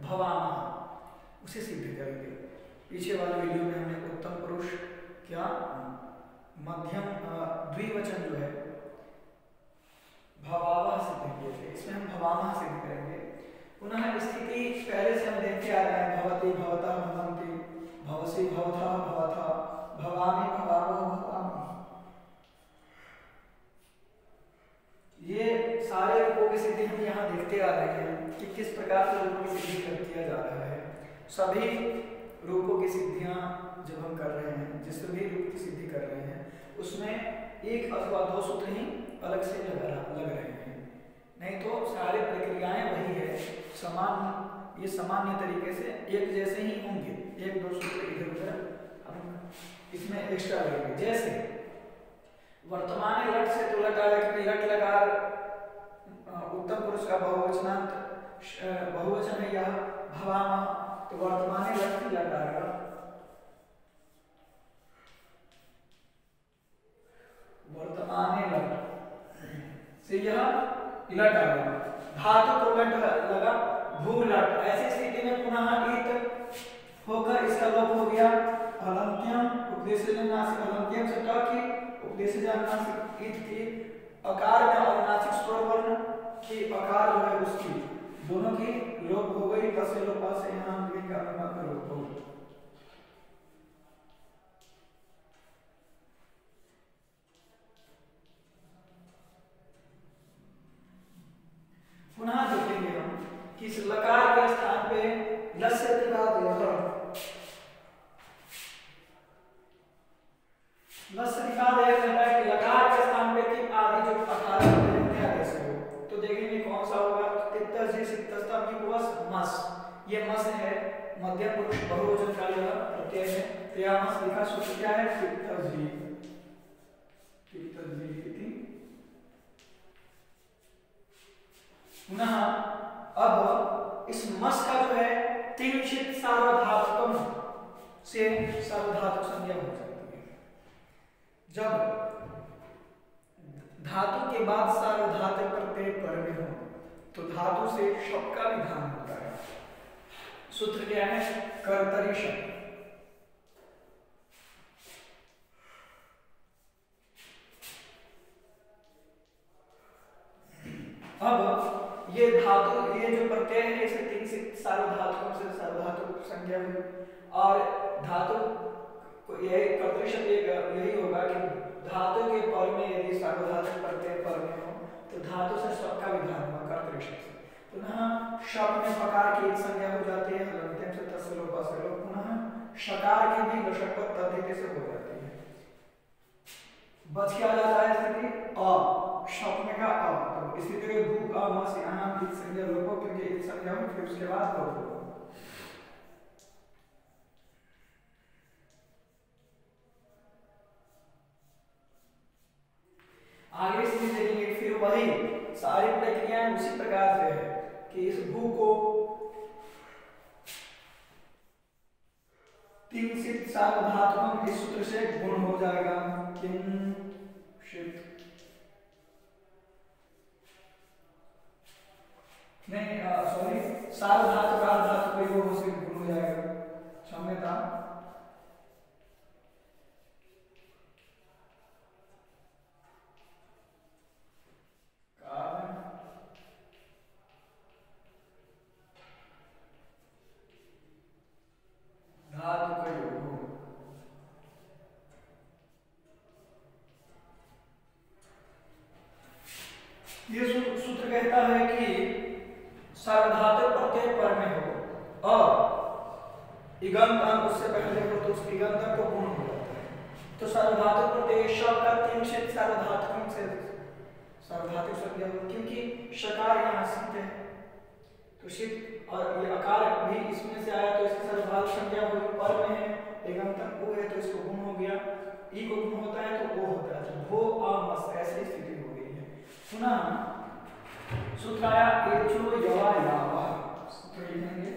भवामः उसे सिद्ध करेंगे। पीछे वाले वीडियो में हमने उत्तम पुरुष क्या मध्यम द्विवचन जो है भवावह सिद्ध किए थे, इसमें हम भवामः सिद्ध करेंगे। पुनः स्थिति पहले से हम देखते आ रहे हैं, भवति भवता भवन्ति, भवसि भवथा भवथा, भवामि भवावः भवामि। ये सारे रूपों की सिद्धि हम यहाँ देखते आ रहे हैं कि किस प्रकार से रूपों की सिद्धि कर किया जा रहा है। सभी रूपों की सिद्धियां जब हम कर रहे हैं, जिस भी रूप की सिद्धि कर रहे हैं, उसमें एक अथवा दो सूत्र ही अलग से लग रहे हैं, नहीं तो सारी प्रक्रियाएं वही है, समान, ये सामान्य तरीके से एक जैसे ही होंगे। एक दो सूत्र इधर उधर हम इसमें एक्स्ट्रा लगेंगे। जैसे वर्तमान लट से तो लगा लट लगा उत्तम पुरुष का बहुवचनांत बहुवचन है यह भवामः, तो वर्तमान लट की लट आएगा। वर्तमान लट से यह लट आएगा। धातु को लट लगा भूलट, ऐसी स्थिति में पुनः इत होकर इसका लोप हो गया। अलंत्यम उपदेशजन्यनासिक, अलंत्यम से ट की उपदेशजन्यनासिक इत की अकार में और नासिक स्वर वर्ण की अकार जो है उसकी दोनों की लोप हो गई। क से लोप से यहाँ लिंग का लोप हो गया। पुनः देखेंगे हम कि इस लकार के स्थान पे लस्य का है कि लकार के स्थान पे टिप आदि जो अकार कैसे हो, तो देखेंगे कौन सा होगा। तित्तजी सित्तस्ता मस, ये मस है, मध्यम पुरुष बहुवचन का यह प्रत्यय है। तो यह मस लिखा सूत्र क्या है, तित्तजी इति। पुनः अब इस मस का जो है तिंशित सार्वधातुकम से सार्वधातुक संज्ञा हो जाती है। जब धातु के बाद सार्वधातुक प्रत्यय पर में हो तो धातु से शब्द का विधान होता है। सूत्र क्या है, कर्तरी शब्द। अब ये धातु, ये जो प्रत्यय है इसे तीन से सार्वधातुकों से सार्वधातुक संज्ञा हुई। और धातु को यही कर्तरी शब्द यही होगा कि धातु के पर में यदि सार्वधातुक प्रत्यय पर में हो तो धातु से शब्द का विधान हुआ कर्तरी शब्द से। पुनः शब्द में पकार की एक संज्ञा हो जाती है, हलंत्यम से तस्य लोप से लोप। पुनः शकार की भी लषक तद्धित से हो जाती है। बच क्या जाता है स्थिति अ, शब्द में का अ, तो इसी तरह भू अ मस यहाँ एक संज्ञा लोपो, क्योंकि एक संज्ञा हो फिर उसके बाद लोप हो। आगे से देखेंगे फिर वही सारी प्रक्रियाएं उसी प्रकार से है कि इस भू को तीन से सार्वधातुकम इस सूत्र से गुण हो जाएगा। किंशित नहीं सॉरी, सार्वधातुक धातु को योग से गुण हो जाएगा। क्षम्यता, धातु का योग। ये सूत्र कहता है कि सार्वधातुक प्रत्यय पर में हो और इगंत अंग उससे पहले हो तो उस इगंत अंग को गुण हो जाता है। तो सार्वधातुक प्रत्यय शब्द का तिंशित सार्वधातुक से सार्वधातुक संज्ञा हो, क्योंकि शकार यहाँ सिद्ध है तो सिद्ध, और ये आकार भी इसमें से आया तो इसकी सार्वधातुक संज्ञा हुई। पर में है, इगंत अंग वो है तो इसको गुण हो गया। ई को गुण होता है तो वो होता है, तो भो आ मस ऐसी स्थिति हो गई है। पुनः सूत्र आया एचो यवा यावा, सूत्र लिखेंगे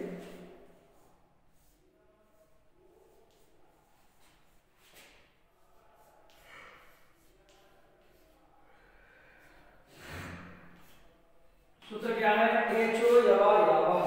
सूत्र क्या है, एचो यवा यावा।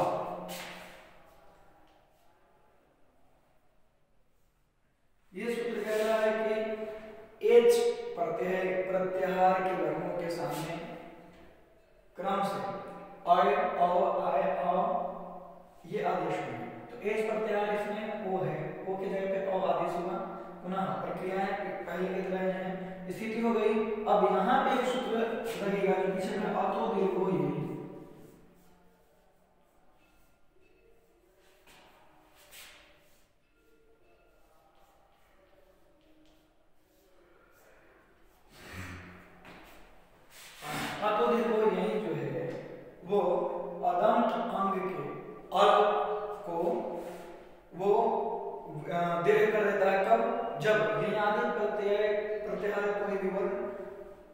प्रक्रियाएं पहले लिख रहे हैं, स्थिति हो गई। अब यहाँ पे एक सूत्र लगेगा जो पीछे में अतो दीर्घो ही, अतो दीर्घो यही जो है वो अदंत अंग के अल को वो दीर्घ कर देता है। कब? जब यनादि प्रत्याहार कोई भी वर्ण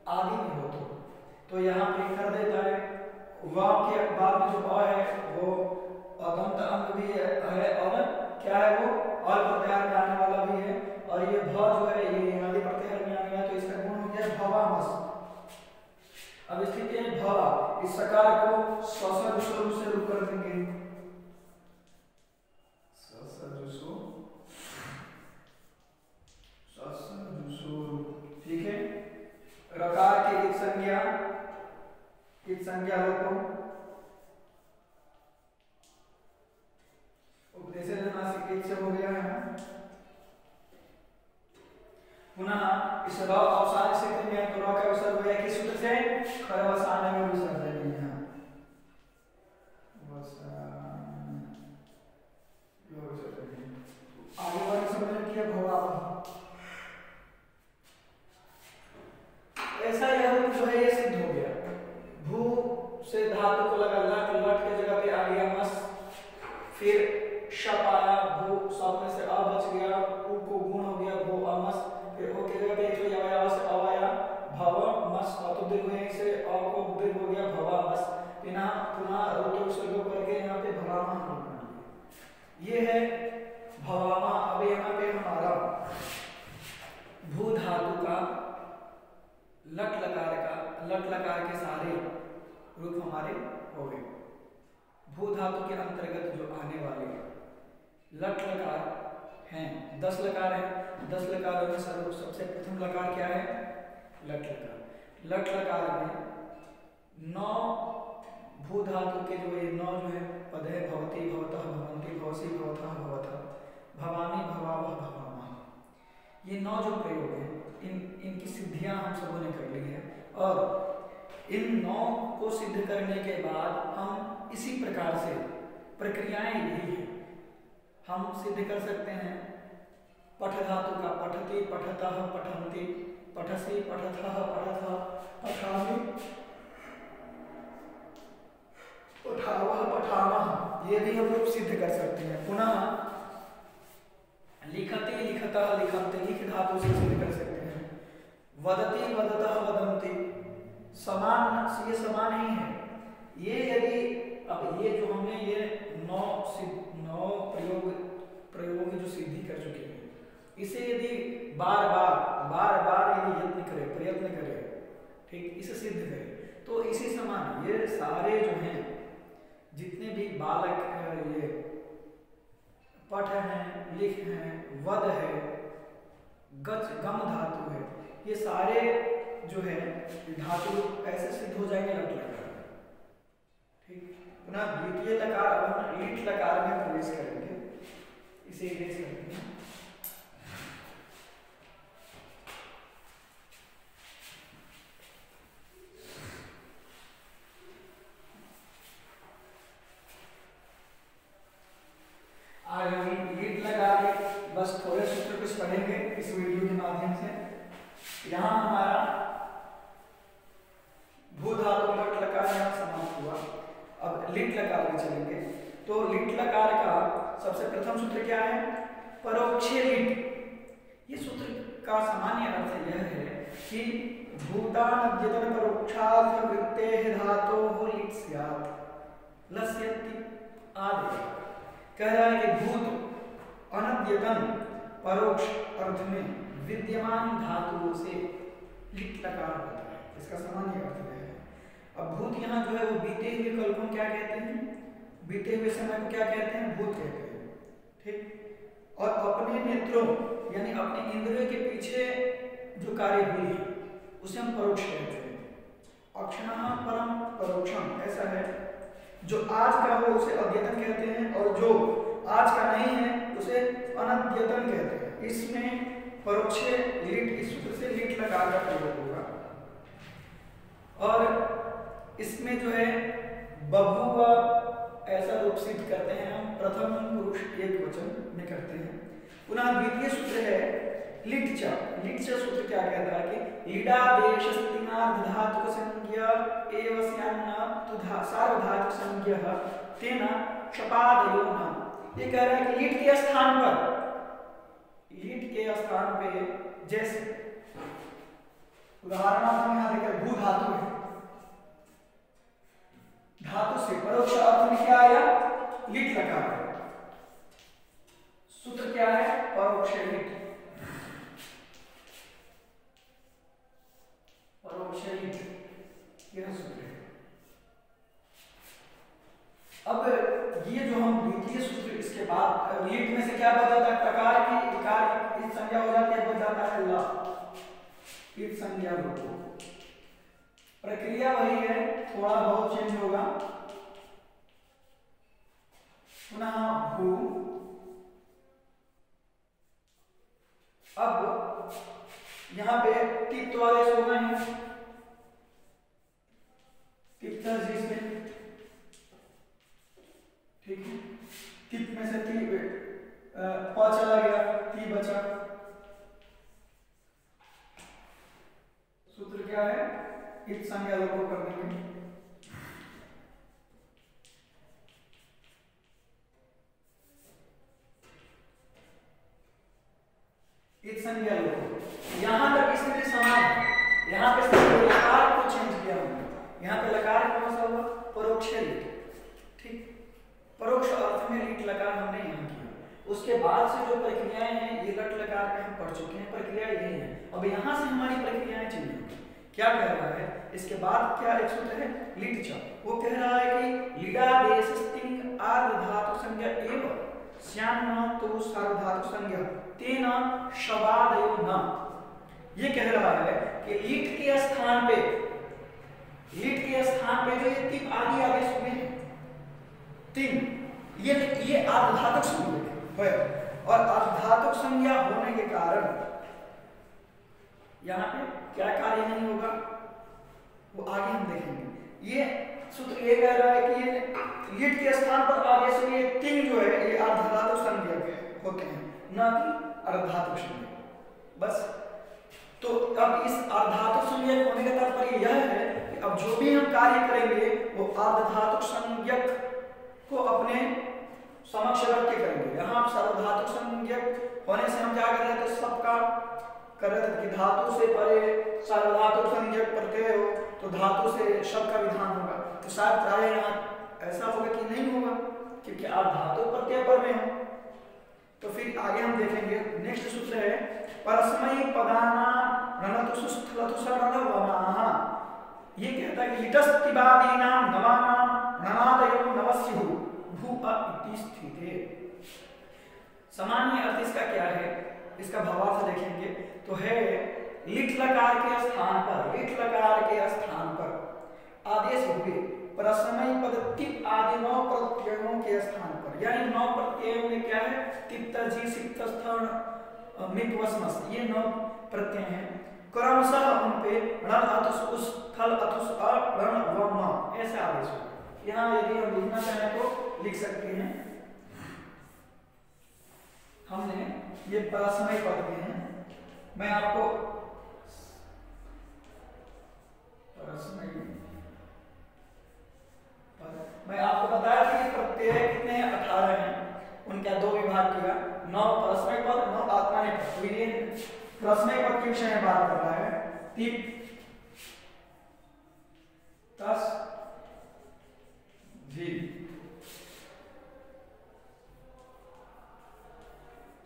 आदि में हो तो यहाँ पे कर देता है। व के बाद में जो अ है वो अदंत अंग भी है और क्या है वो अल प्रत्याहार में आने वाला भी है, और ये भ जो है ये यनादि प्रत्याहार में आने वाला, तो इसका गुण हो गया भवामस। अब स्थिति है भवा, इस सकार को ससर्ज स्वरूप से रूप कर देंगे, ठीक है। रकार के एक संज्ञा लोगों उपदेश से हो गया है। पुनः इस र अवसान स्थिति में तो र का विसर्ग हो गया किस सूत्र से? खरवसाने में विसर्ग है यहाँ आगे वाले समझ किया भवा। ऐसा यह जो है ये सिद्ध हो गया। भू से धातु को लगा लट, लट के जगह पे आ गया मस, फिर शप आया, भू शप में से अ बच गया, उ को गुण हो गया भू अमस, फिर ओ के जगह पे जो यवाया से अवाया भव मस, तो दीर्घ यहीं से अ को दीर्घ हो गया भवा मस, पुनः रोतो से लो करके यहाँ पे भवामा बना लिया। ये है भवामा। अब यहाँ पे हमारा भू धातु का लट लकार के सारे रूप हमारे हो गए। भू धातु के अंतर्गत जो आने वाले लट लकार हैं, 10 लकार हैं। 10 लकारों में सबसे प्रथम लकार क्या है? लट लकार। लट लकार में 9 भू धातु के जो ये 9 जो है पद है, भवती, भवतः, भवन्ति, भवसी, भवतः, भवतः, भवानी, भवावह, भवामा। ये 9 जो प्रयोग हैं इनकी सिद्धियां हम सबों ने कर ली है, और इन 9 को सिद्ध करने के बाद हम इसी प्रकार से प्रक्रियाएं यही है हम सिद्ध कर सकते हैं। पठ धातु का पठति, पठतः, पठन्ति, पठसि, पठथः, पठथः, पठामि, पठावः, पठामः, ये भी हम लोग सिद्ध कर सकते हैं। पुनः लिखति, लिखतः, लिखन्ति, लिख धातु से सिद्ध कर सकते हैं। वदति, वदतः, वदन्ति, समान, ये समान ही है। ये यदि अब ये जो हमने ये 9 प्रयोगों की जो सिद्धि कर चुके हैं, इसे यदि बार बार यदि यत्न करें, प्रयत्न करें, ठीक, इसे सिद्ध करें, तो इसी समान ये सारे जो हैं जितने भी बालक ये पठ हैं, लिख हैं, वद है, गच, गम धातु है, ये सारे जो है धातु ऐसे सिद्ध हो जाएंगे लट लकार। ठीक, पुनः द्वितीय लकार अब हम लीट लकार में प्रवेश करेंगे, इसे इरेज करेंगे। आज हम लीट लगा के बस थोड़े सूत्र कुछ पढ़ेंगे इस वीडियो के माध्यम से। यहाँ हमारा भू धातु लट लकार यहाँ समाप्त हुआ। अब लिट लकार में चलेंगे। तो लिट लकार का सबसे प्रथम सूत्र क्या है? परोक्षे लिट। ये सूत्र का सामान्य अर्थ यह है कि भूतानद्यतन परोक्षार्थ वृत्तेः धातोः लिट स्यात् लस्यति आदि। कह रहा है कि भूत अनद्यतन परोक्ष अर्थ में विद्यमान धातुओं से लिट लकार होता है, इसका सामान्य अर्थ है। अब भूत यहाँ जो है वो बीते हुए कल को क्या कहते हैं? बीते हुए समय को क्या कहते हैं? भूत कहते हैं। ठीक, और अपने नेत्रों यानी अपने इंद्रियों के पीछे जो कार्य हुई है उसे हम परोक्ष कहते हैं। अक्षणः परम परोक्षम, ऐसा है। जो आज का हो उसे अद्यतन कहते हैं, और जो आज का नहीं है उसे अनद्यतन कहते हैं। इसमें परोक्षे का प्रयोग होगा। और इसमें जो है बभूव ऐसा रूप सिद्ध करते हैं हम, प्रथम पुरुष एक वचन में करते हैं। पुनः द्वितीय सूत्र है लिट च। लिट च सूत्र क्या कहता है कि लीडादेश धातुक संज्ञा एव स्यान्न तु सार्वधातुक संज्ञः तेन शपादयो न। ये कह रहा है कि लिट के स्थान पर, लिट के स्थान पे जैसे उदाहरणार्थ हम यहां देखिए भू धातु है, धातु से परोक्ष अर्थ में क्या आया, लिट लकार। सूत्र क्या है, परोक्ष लिट, परोक्ष लिट, यह सूत्र है। अब ये जो हम द्वितीय सूत्र, इसके बाद लिट में से क्या बदलता है, प्रकार की इकार की संज्ञा हो जाती है, बदल जाता है ला, ईट संज्ञा लोग। प्रक्रिया वही है, थोड़ा बहुत चेंज होगा। पुनः भू, अब यहां पे तिप्त आदेश होगा ही, तिप्त जिसमें ठीक है, तिप्त में से ती प चला गया, ती बचा। सूत्र क्या है, इत संज्ञा लोग कर देंगे। इत संज्ञा लोग यहां तक स्थिति समान है। यहां पे लकार को चेंज किया हमने, यहां पे लकार कौन सा हुआ, परोक्ष लिट, ठीक, परोक्ष अर्थ में लिट लकार हमने यहां किया। उसके बाद से जो प्रक्रियाएं हैं ये लट लकार में हम पढ़ चुके हैं, प्रक्रिया यही है। अब यहां से हमारी प्रक्रियाएं चेंज होंगी। क्या कह रहा है, इसके बाद क्या एक सूत्र है लिट च, वो कह रहा है कि लीडादेश स्तिंग आर्ध धातु संज्ञा एव स्यान्न तु सार्वधातुक संज्ञा तेन शबादयो न। ये कह रहा है कि लिट के स्थान पे, लिट के स्थान पे जो ये तीन आदि आदेश हुए हैं, तीन, ये आर्धधातुक संज्ञा है, और आर्धधातुक संज्ञा होने के कारण यहाँ पे क्या कार्य नहीं होगा, वो आगे हम देखेंगे। ये सूत्र ये कह रहा है कि ये लिट के स्थान पर आदेश में ये तीन जो है ये आर्धधातुक संज्ञा होते हैं, ना कि अर्धधातुक संज्ञा। बस, तो अब इस अर्धधातुक संज्ञक होने का तात्पर्य यह है कि अब जो भी हम कार्य करेंगे वो अर्धधातुक संज्ञक को अपने समक्ष रख के करेंगे। यहाँ सार्वधातुक संज्ञक होने से हम क्या कर रहे थे, सबका कर रहे थे कि धातु से परे सार्वधातुक संज्ञक प्रत्यय हो तो धातु से शब्द का विधान होगा। तो शायद प्राय यहाँ ऐसा होगा कि नहीं होगा, क्योंकि आप धातु प्रत्यय पर में हो। तो फिर आगे हम देखेंगे, नेक्स्ट सूत्र है परस्मैः पदानां रणतु सुस्थलतु सरणवमाः। ये कहता है कि लिटस्तिबादीनां नवानां रणनादयो नवस्युः भू इति स्थिते। सामान्य अर्थ इसका क्या है, इसका भावार्थ देखेंगे तो है लिट लकार के स्थान पर, लिट लकार के स्थान पर आदेश हुए परस्मैः पद तिप आदि 9 प्रत्ययों के स्थान पर, यानी 9 प्रत्ययों में क्या है, तिप्त जी सिक्त स्थण मित वस्मस, ये 9 प्रत्यय हैं। क्रमशः उन पे रण अतुस उस थल अतुस अ रण व म ऐसे आदेश हुए। यहाँ यदि हम लिखना चाहें तो लिख सकते हैं। हमने ये परस्मैः पद के हैं, मैं आपको मैं आपको बताया कि प्रत्यय कितने हैं, 18 हैं, उनका 2 विभाग किया, 9 परस्मैः पद, 9 आत्मनेपद पद। तो ये परस्मैः पद के विषय में बात कर रहा है। तिप, तस, जी,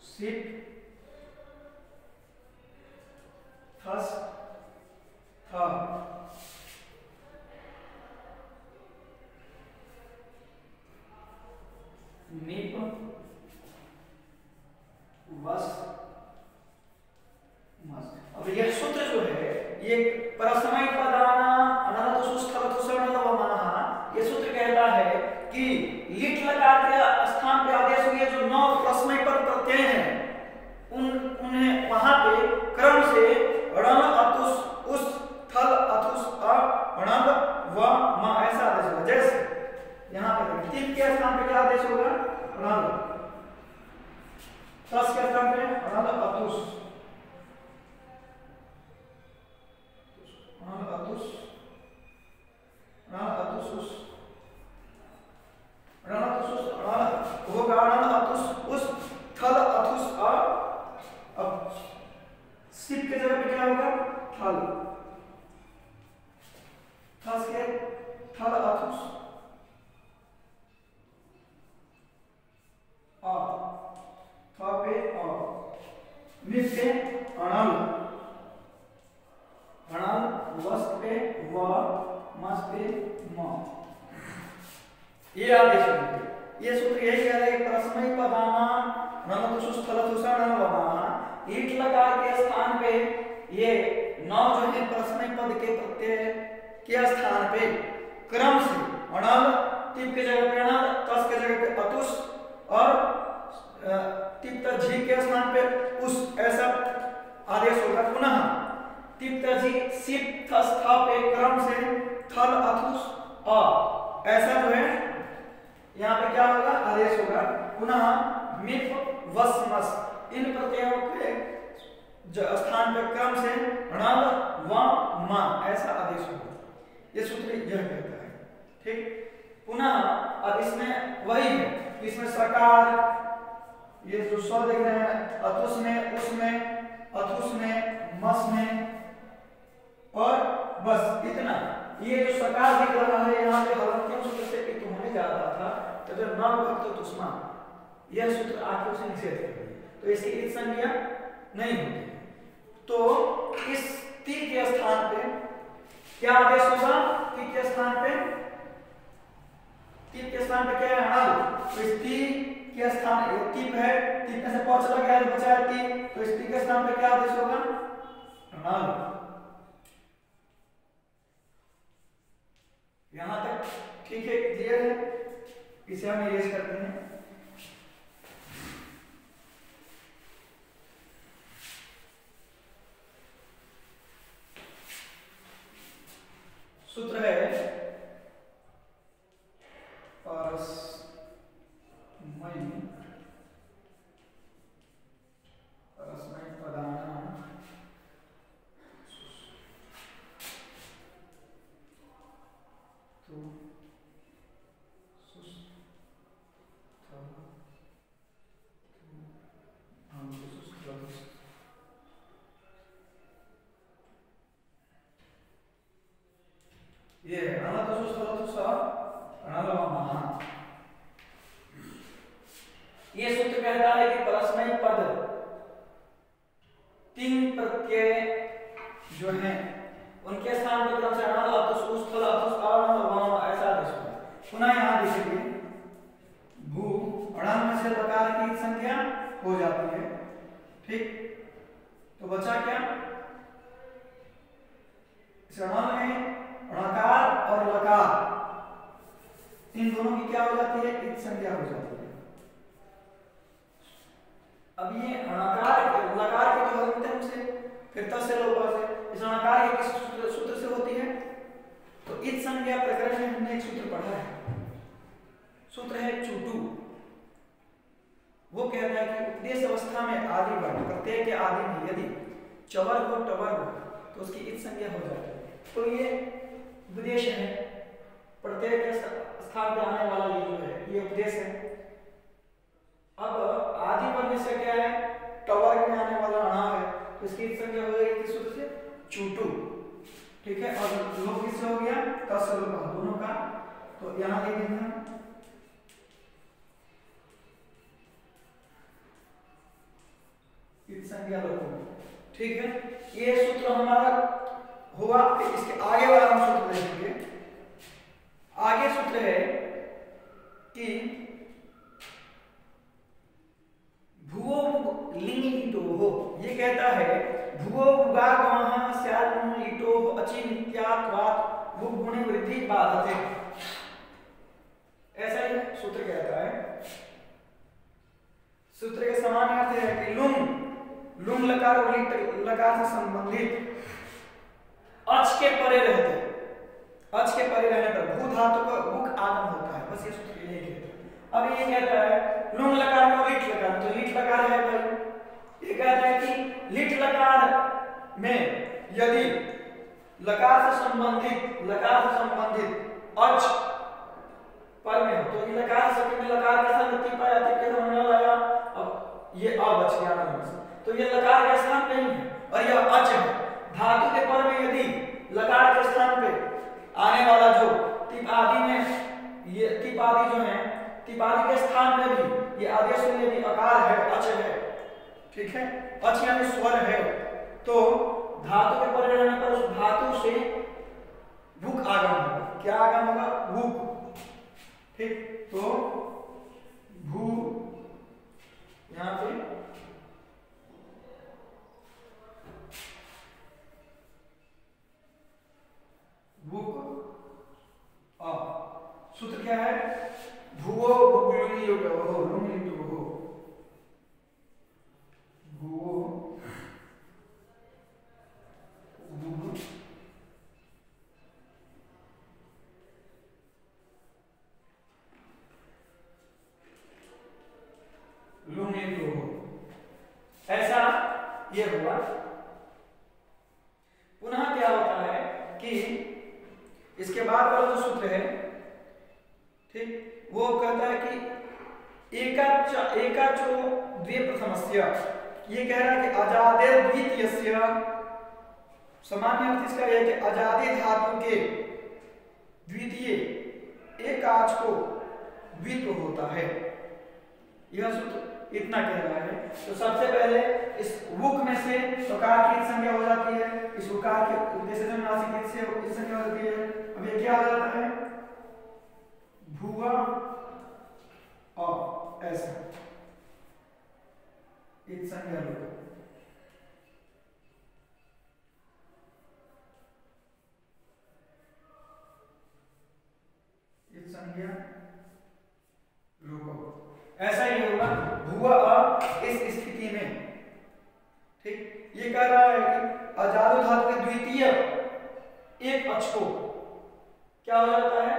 सिप, थस, थ, निप, वस, मस। अब यह सूत्र जो है ये परस्मैः पदानां अनलतु सुस्थलतु सरणवमाः, ये सूत्र कहता है कि लिट लकार के स्थान पे आदेश हुए जो 9 परस्मैः पद प्रत्यय हैं, उन्हें वहां पे क्रम से रण अतुस अणल, तस के स्थान पे अणल अतुस, अणल अतुस, अणल अतुस, अणल अतुस, अणल होगा अणल अतुस उस, थल अतुस और अब सिप के जगह पे क्या होगा थल, थस के थल अथुस आ, थ पे आ, मिप पे अणल, अणल, वस्त पे व, मस पे म। ये आदेश होंगे। ये सूत्र यही कह रहा है कि परस्मैपद पदानाम नमतुसुस थलतुसा नमवमाः, ईट लकार के स्थान पे ये नौ जो है परस्मैपद पद के प्रत्यय के स्थान पे क्रम से अणल, तिप के जगह पे अणल, तस के जगह पे अतुस और तिप झी के स्थान पे उस, ऐसा आदेश होगा। पुनः तिप झी सिप थस था पे क्रम से थल अथुस अ, ऐसा जो है यहाँ पे क्या होगा आदेश होगा। पुनः मिप वस मस, इन प्रत्ययों के स्थान पे क्रम से णल व म, ऐसा आदेश होगा। ये सूत्र यह कहता है। ठीक, पुनः अब इसमें वही है, इसमें सकार, ये जो स्व देख रहे हैं अतुस में, उसमें, अथुस में, मस में और बस इतना। ये जो सकार दिख रहा है यहाँ पे हलंत्यम सूत्र से इत होने जा रहा था, तो जो न विभक्त तुष्मा, यह सूत्र आके उसे निषेध कर दिया, तो इसकी इत संज्ञा नहीं होती। तो इस ती के स्थान पे क्या आदेश होगा? ती के स्थान पे, ती के स्थान पे क्या है अणल, तो इस ती के स्थान, टीप है, टीप में से प चला गया तो बचा है ती, तो इस ती के स्थान पे क्या आदेश होगा अणल। यहां तक ठीक है, क्लियर है? इसे हम इरेज करते हैं। सूत्र है परस्मै पदानां तो सुस थल हम सुस थल, ये अणलतुसुस थलतुसा अणलवमः। ये सूत्र कहता है कि परस्मै पद तीन प्रत्यय जो हैं उनके स्थान पर क्रम से अणल अतुस थल अतुस अणलवमः, ऐसा आदेश होगा। पुनः यहां देखेंगे भू अणल में से लकार की संख्या हो जाती है। ठीक, तो बचा क्या? इस अणल में णकार और लकार, इन दोनों की क्या हो जाती है? इत संज्ञा हो जाती है। अब ये णकार लकार की तो हलंत्यम से, फिर तस से लोपा से, इस णकार की किस सूत्र से होती है? तो इत संज्ञा प्रकरण में हमने एक सूत्र पढ़ा है, सूत्र है चूटू। वो कहता है कि उपदेश अवस्था में आदि वर्ण प्रत्यय के आदि में यदि चवर हो टवर हो तो उसकी इत संज्ञा हो जाती है। तो ये उपदेश है, प्रत्यय के स्थान पर आने वाला ये जो है ये उपदेश है। अब आदि वर्ण से क्या है? टवर में आने वाला अणा है, तो इसकी इत संज्ञा हो जाएगी किस सूत्र से? चूटू। ठीक है, और लोप किससे हो गया? तस से लोप दोनों का। तो यहां देखेंगे हम इत संज्ञा लोप। ठीक है, ये सूत्र हमारा हुआ। इसके आगे वाला हम सूत्र देखेंगे। आगे सूत्र है कि भुवो लिंग ईटो, ये कहता है भुवो भुगागमः स्यात् ईटो अचिन्त्यात्वात् भुगुणे वृद्धि बाधते, ऐसा ही सूत्र कहता है। सूत्र के सामान्य अर्थ है कि लुंग, लुंग लकार और लिट लकार से संबंधित अच के परे रहते, अच के परे रहने पर भू धातु का उक आगम होता है। बस ये सूत्र यही कहता है। अब ये कहता है लुंग लकार में और लीट लकार, तो लीट लकार है भाई। ये कहता है कि लीट लकार में यदि लकार से संबंधित अच पर में हो तो ये लकार से लकार के स्थान पे पाया के समझ आया। अब ये अ बच गया ना, तो ये लकार के स्थान पे ही है और यह अच है। धातु के पर में यदि लकार के स्थान पे आने वाला जो टिप आदि में ये टिप आदि जो है टिप आदि के स्थान पे भी ये आदेश में यदि अकार है, अच है, ठीक है, अच यानी स्वर है, तो धातु के पर रहने पर उस धातु से वुक आगम होगा। क्या आगम होगा? वुक, ठीक। तो भू यहां पे वुक अ, सूत्र क्या है? भुवो भुगुलुंगी युटवो लुंगी युटवो, भुवो भुगु लुंगी युटवो, ऐसा ये हुआ। पुनः क्या होता है कि इसके बाद वाला जो सूत्र है, ठीक, वो कहता है कि एकाचो द्वे प्रथमस्य, ये कह रहा है कि अजादे द्वितीयस्य, सामान्य अर्थ इसका यह है कि अजादे धातु के द्वितीय एकाच को द्वित्व होता है। यह सूत्र इतना कह रहा है। तो सबसे पहले इस वुक में से उकार की संज्ञा हो जाती है, इस उकार के उद्देश्य से नासिक से इस संज्ञा हो जाती है। अब ये क्या हो जाता है? भुवा और ऐसा एक संज्ञा लो, एक संज्ञा लो, ऐसा ही होगा भुवा इस स्थिति में, ठीक। ये कह रहा है कि अजादु धातु के द्वितीय एक अक्ष को क्या हो जाता है?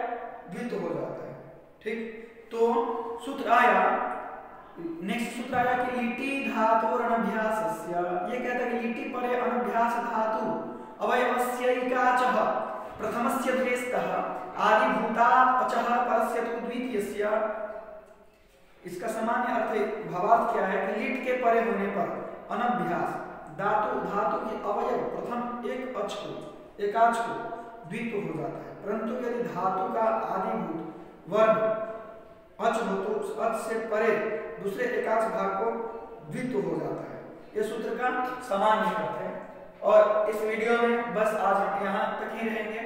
द्वित्व हो जाता है, ठीक। तो सूत्र आया, नेक्स्ट सूत्र आया कि लिटि धातु अनभ्यासस्य, ये कहता है कि लिटि परे अनभ्यास धातु अवयवस्य इकाचः प्रथमस्य द्वेस्तः आदि भूतात् अचः परस्य तु द्वितीयस्य। इसका सामान्य अर्थ भावार्थ क्या है कि लिट के परे होने पर अनभ्यास धातु के अवयव प्रथम एक अच को एकाच को द्वित्व हो जाता है, परंतु यदि धातु का आदिभूत वर्ण अच हो तो उस अच से परे दूसरे एकाच भाग को द्वित्व हो जाता है। यह सूत्र का सामान्य अर्थ है। और इस वीडियो में बस आज हम यहाँ तक ही रहेंगे।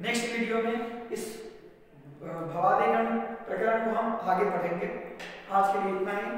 नेक्स्ट वीडियो में इस भवादिगण प्रकरण को हम आगे पढ़ेंगे। आज के लिए इतना ही।